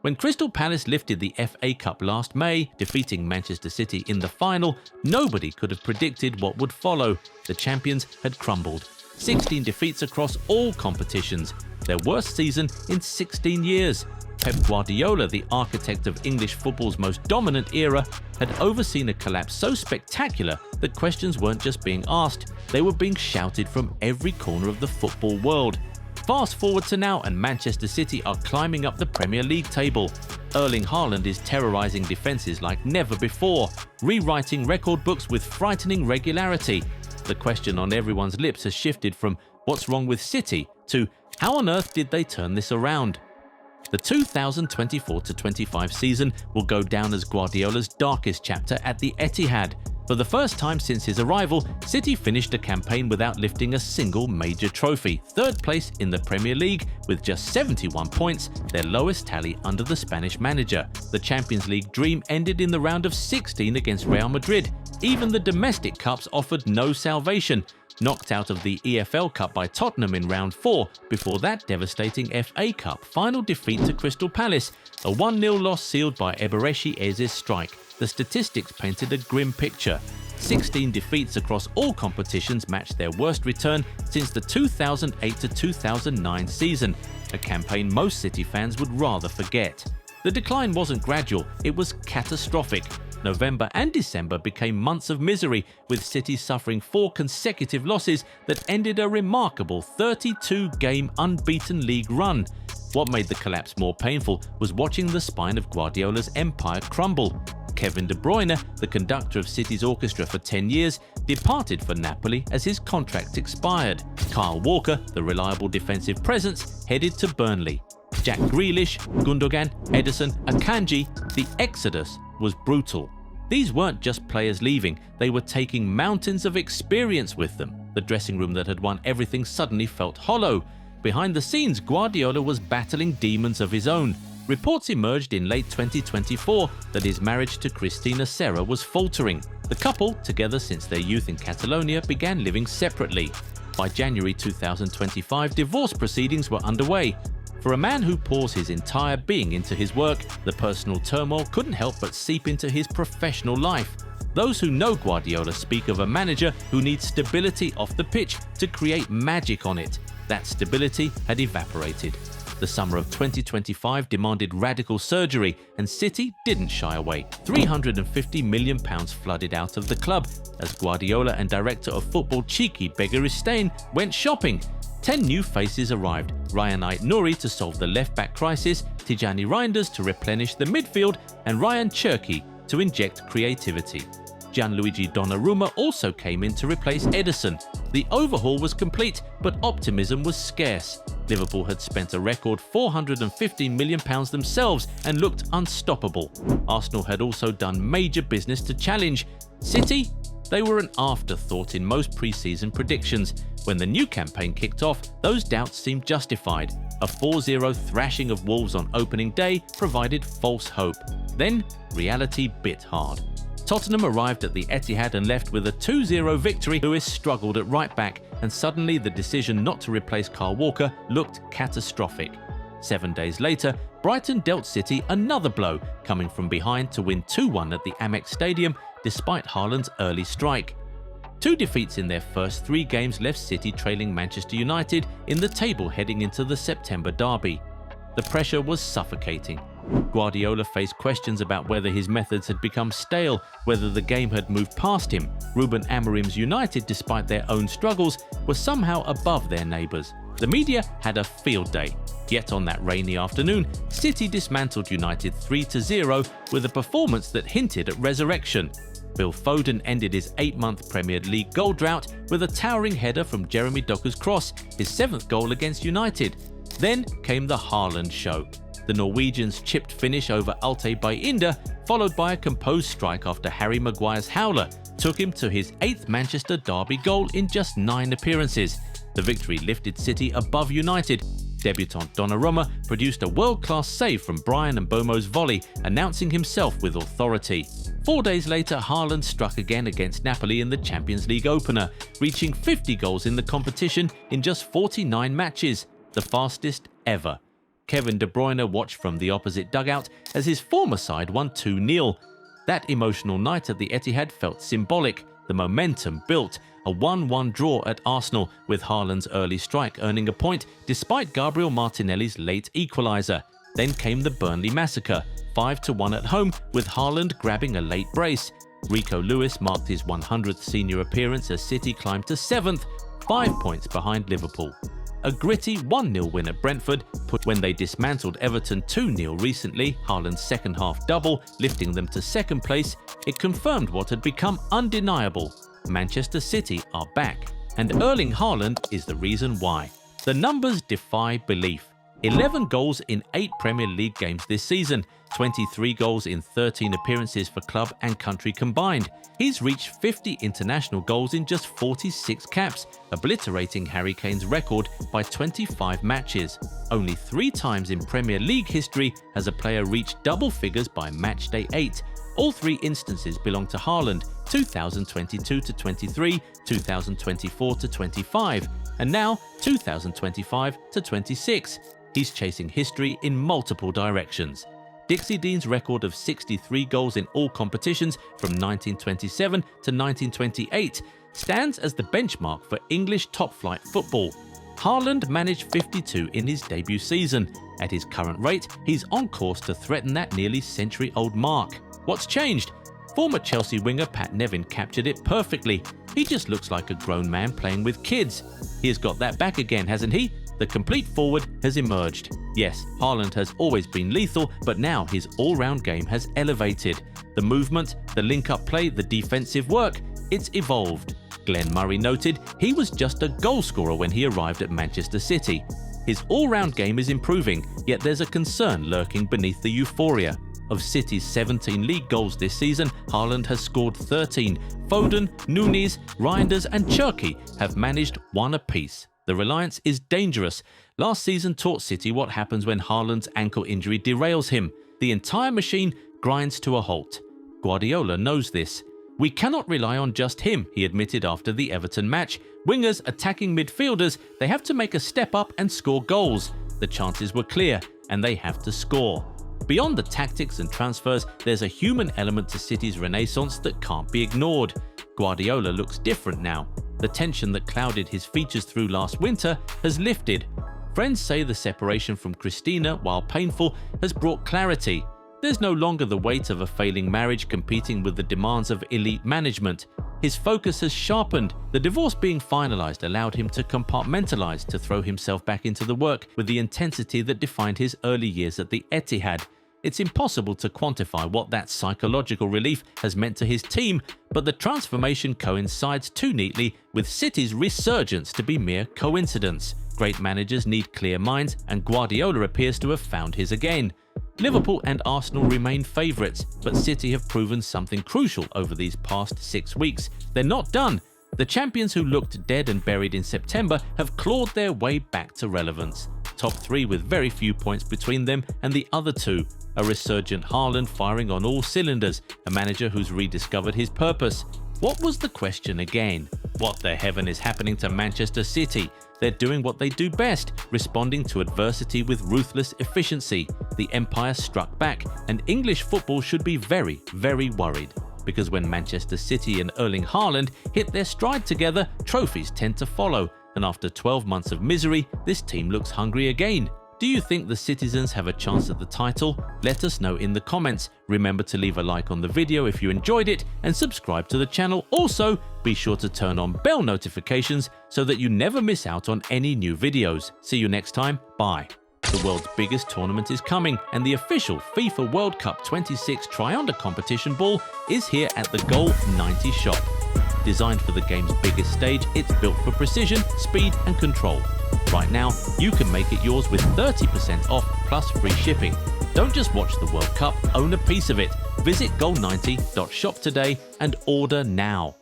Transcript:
When Crystal Palace lifted the FA Cup last May, defeating Manchester City in the final, nobody could have predicted what would follow. The champions had crumbled. 16 defeats across all competitions, their worst season in 16 years. Pep Guardiola, the architect of English football's most dominant era, had overseen a collapse so spectacular that questions weren't just being asked, they were being shouted from every corner of the football world. Fast forward to now and Manchester City are climbing up the Premier League table. Erling Haaland is terrorizing defences like never before, rewriting record books with frightening regularity. The question on everyone's lips has shifted from "what's wrong with City" to "how on earth did they turn this around?" The 2024-25 season will go down as Guardiola's darkest chapter at the Etihad. For the first time since his arrival, City finished a campaign without lifting a single major trophy, third place in the Premier League with just 71 points, their lowest tally under the Spanish manager. The Champions League dream ended in the round of 16 against Real Madrid. Even the domestic cups offered no salvation. Knocked out of the EFL Cup by Tottenham in round 4, before that devastating FA Cup final defeat to Crystal Palace, a 1-0 loss sealed by Eberechi Eze's strike. The statistics painted a grim picture. 16 defeats across all competitions matched their worst return since the 2008-2009 season, a campaign most City fans would rather forget. The decline wasn't gradual, it was catastrophic. November and December became months of misery, with City suffering 4 consecutive losses that ended a remarkable 32-game unbeaten league run. What made the collapse more painful was watching the spine of Guardiola's empire crumble. Kevin De Bruyne, the conductor of City's orchestra for 10 years, departed for Napoli as his contract expired. Kyle Walker, the reliable defensive presence, headed to Burnley. Jack Grealish, Gundogan, Ederson, Akanji, the exodus was brutal. These weren't just players leaving, they were taking mountains of experience with them. The dressing room that had won everything suddenly felt hollow. Behind the scenes, Guardiola was battling demons of his own. Reports emerged in late 2024 that his marriage to Cristina Serra was faltering. The couple, together since their youth in Catalonia, began living separately. By January 2025, divorce proceedings were underway. For a man who pours his entire being into his work, the personal turmoil couldn't help but seep into his professional life. Those who know Guardiola speak of a manager who needs stability off the pitch to create magic on it. That stability had evaporated. The summer of 2025 demanded radical surgery, and City didn't shy away. £350 million flooded out of the club as Guardiola and director of football Cheeky Begiristain went shopping. 10 new faces arrived: Ryan Ait-Nouri to solve the left-back crisis, Tijani Reinders to replenish the midfield, and Ryan Cherki to inject creativity. Gianluigi Donnarumma also came in to replace Ederson. The overhaul was complete, but optimism was scarce. Liverpool had spent a record £450 million themselves and looked unstoppable. Arsenal had also done major business to challenge. City? They were an afterthought in most pre-season predictions. When the new campaign kicked off, those doubts seemed justified. A 4-0 thrashing of Wolves on opening day provided false hope. Then, reality bit hard. Tottenham arrived at the Etihad and left with a 2-0 victory. Lewis struggled at right back, and suddenly the decision not to replace Kyle Walker looked catastrophic. 7 days later, Brighton dealt City another blow, coming from behind to win 2-1 at the Amex Stadium despite Haaland's early strike. 2 defeats in their first 3 games left City trailing Manchester United in the table heading into the September derby. The pressure was suffocating. Guardiola faced questions about whether his methods had become stale, whether the game had moved past him. Ruben Amorim's United, despite their own struggles, were somehow above their neighbours. The media had a field day. Yet on that rainy afternoon, City dismantled United 3-0 with a performance that hinted at resurrection. Phil Foden ended his 8-month Premier League goal drought with a towering header from Jeremy Doku's cross, his 7th goal against United. Then came the Haaland show. The Norwegian's chipped finish over Altay Bayindir, followed by a composed strike after Harry Maguire's howler, took him to his 8th Manchester derby goal in just 9 appearances. The victory lifted City above United. Debutant Donnarumma produced a world-class save from Brian Mbomo's volley, announcing himself with authority. 4 days later, Haaland struck again against Napoli in the Champions League opener, reaching 50 goals in the competition in just 49 matches, the fastest ever. Kevin De Bruyne watched from the opposite dugout as his former side won 2-0. That emotional night at the Etihad felt symbolic. The momentum built. A 1-1 draw at Arsenal, with Haaland's early strike earning a point despite Gabriel Martinelli's late equaliser. Then came the Burnley massacre, 5-1 at home, with Haaland grabbing a late brace. Rico Lewis marked his 100th senior appearance as City climbed to 7th, 5 points behind Liverpool. A gritty 1-0 win at Brentford put when they dismantled Everton 2-0 recently, Haaland's second-half double lifting them to second place. It confirmed what had become undeniable. Manchester City are back, and Erling Haaland is the reason why. The numbers defy belief. 11 goals in 8 Premier League games this season, 23 goals in 13 appearances for club and country combined. He's reached 50 international goals in just 46 caps, obliterating Harry Kane's record by 25 matches. Only 3 times in Premier League history has a player reached double figures by matchday 8. All 3 instances belong to Haaland, 2022-23, 2024-25, and now 2025-26. He's chasing history in multiple directions. Dixie Dean's record of 63 goals in all competitions from 1927 to 1928 stands as the benchmark for English top-flight football. Haaland managed 52 in his debut season. At his current rate, he's on course to threaten that nearly century-old mark. What's changed? Former Chelsea winger Pat Nevin captured it perfectly. He just looks like a grown man playing with kids. He has got that back again, hasn't he? The complete forward has emerged. Yes, Haaland has always been lethal, but now his all-round game has elevated. The movement, the link-up play, the defensive work, it's evolved. Glenn Murray noted he was just a goal scorer when he arrived at Manchester City. His all-round game is improving, yet there's a concern lurking beneath the euphoria. Of City's 17 league goals this season, Haaland has scored 13. Foden, Nunez, Reinders and Cherki have managed 1 apiece. The reliance is dangerous. Last season taught City what happens when Haaland's ankle injury derails him. The entire machine grinds to a halt. Guardiola knows this. "We cannot rely on just him," he admitted after the Everton match. "Wingers attacking midfielders, they have to make a step up and score goals. The chances were clear, and they have to score." Beyond the tactics and transfers, there's a human element to City's renaissance that can't be ignored. Guardiola looks different now. The tension that clouded his features through last winter has lifted. Friends say the separation from Christina, while painful, has brought clarity. There's no longer the weight of a failing marriage competing with the demands of elite management. His focus has sharpened. The divorce being finalized allowed him to compartmentalize, to throw himself back into the work with the intensity that defined his early years at the Etihad. It's impossible to quantify what that psychological relief has meant to his team, but the transformation coincides too neatly with City's resurgence to be mere coincidence. Great managers need clear minds, and Guardiola appears to have found his again. Liverpool and Arsenal remain favourites, but City have proven something crucial over these past 6 weeks. They're not done. The champions who looked dead and buried in September have clawed their way back to relevance. Top 3 with very few points between them and the other 2. A resurgent Haaland firing on all cylinders, a manager who's rediscovered his purpose. What was the question again? What the heaven is happening to Manchester City? They're doing what they do best, responding to adversity with ruthless efficiency. The Empire struck back, and English football should be very, very worried. Because when Manchester City and Erling Haaland hit their stride together, trophies tend to follow. And after 12 months of misery, this team looks hungry again. Do you think the citizens have a chance at the title? Let us know in the comments. Remember to leave a like on the video if you enjoyed it and subscribe to the channel. Also, be sure to turn on bell notifications so that you never miss out on any new videos. See you next time. Bye. The world's biggest tournament is coming, and the official FIFA World Cup 26 Tri-Under competition ball is here at the Goal 90 shop. Designed for the game's biggest stage, it's built for precision, speed and control. Right now, you can make it yours with 30% off plus free shipping. Don't just watch the World Cup, own a piece of it. Visit goal90.shop today and order now.